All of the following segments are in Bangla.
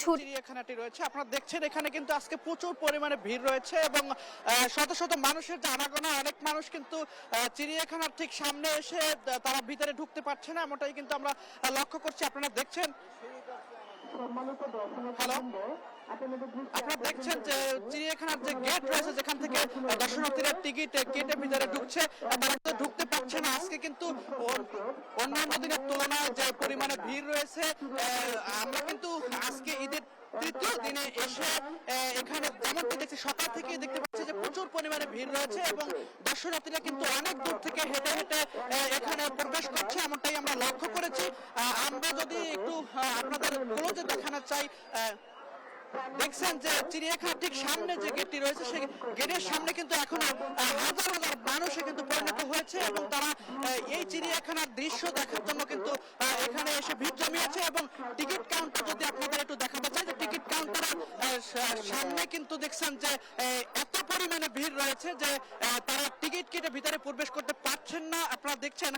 চিড়িয়াখানাটি রয়েছে আপনারা দেখছেন এখানে কিন্তু আজকে প্রচুর পরিমাণে ভিড় রয়েছে এবং শত শত মানুষের যে আনাগোনা অনেক মানুষ কিন্তু চিড়িয়াখানার ঠিক সামনে এসে তারা ভিতরে ঢুকতে পারছে না এমনটাই কিন্তু আমরা লক্ষ্য করছি আপনারা দেখছেন। হ্যালো, আপনারা দেখছেন যে চিড়িয়াখানার যে গেট রয়েছে যেখান থেকে দর্শনার্থীরা টিকিট কেটে ভিতরে ঢুকছে তারা তো ঢুকতে পারছে না। আজকে কিন্তু অন্যান্য দিনের তুলনায় যে পরিমাণে ভিড় রয়েছে আমরা কিন্তু আজকে ঈদের তৃতীয় দিনে এসে এখানে যেমনটি দেখছি সকাল থেকে দেখতে পাচ্ছি যে প্রচুর পরিমাণে ভিড় রয়েছে এবং দর্শনার্থীরা কিন্তু অনেক দূর থেকে হেঁটে হেঁটে এখানে প্রবেশ করছে এমনটাই আমরা লক্ষ্য করেছি। আমরা যদি একটু আপনাদের ক্লোজে দেখানো চাই দেখছেন যে চিড়িয়াখানার ঠিক সামনে যে গেটটি রয়েছে সেই গেটের সামনে কিন্তু এখন হাজার হাজার মানুষে কিন্তু পরিণত হয়েছে এবং তারা এই চিড়িয়াখানার দৃশ্য দেখার জন্য কিন্তু এখানে এসে ভিড় জমিয়েছে এবং টিকিট কাউন্টার যদি আপনাদের একটু দেখাতে চাই যে টিকিট কাউন্টারের সামনে কিন্তু দেখছেন যে এত পরিমাণে ভিড় রয়েছে যে তারা টিকিট কেটে ভিতরে প্রবেশ করতে পারছেন না আপনারা দেখছেন।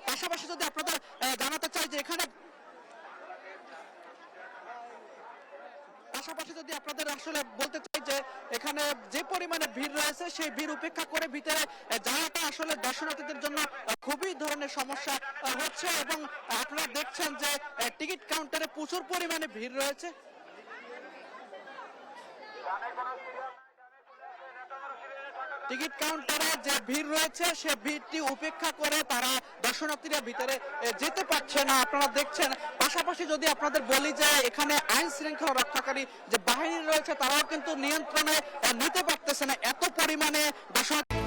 পাশাপাশি যদি আপনাদের জানাতে চাই যে এখানে পাশাপাশি যদি আপনাদের আসলে বলতে চাই যে এখানে যে পরিমাণে ভিড় রয়েছে সেই ভিড় উপেক্ষা করে ভিতরে যাওয়াটা আসলে দর্শনার্থীদের জন্য খুবই ধরনের সমস্যা হচ্ছে এবং আপনারা দেখছেন যে টিকিট কাউন্টারে প্রচুর পরিমাণে ভিড় রয়েছে। টিকিট কাউন্টারে যে ভিড় রয়েছে সে ভিড়টি উপেক্ষা করে তারা দর্শনার্থীরা ভিতরে যেতে পারছে না আপনারা দেখছেন। পাশাপাশি যদি আপনাদের বলি যে এখানে আইন শৃঙ্খলা রক্ষাকারী যে বাহিনী রয়েছে তারাও কিন্তু নিয়ন্ত্রণে নিতে পারতেছে না এত পরিমাণে দর্শনার্থী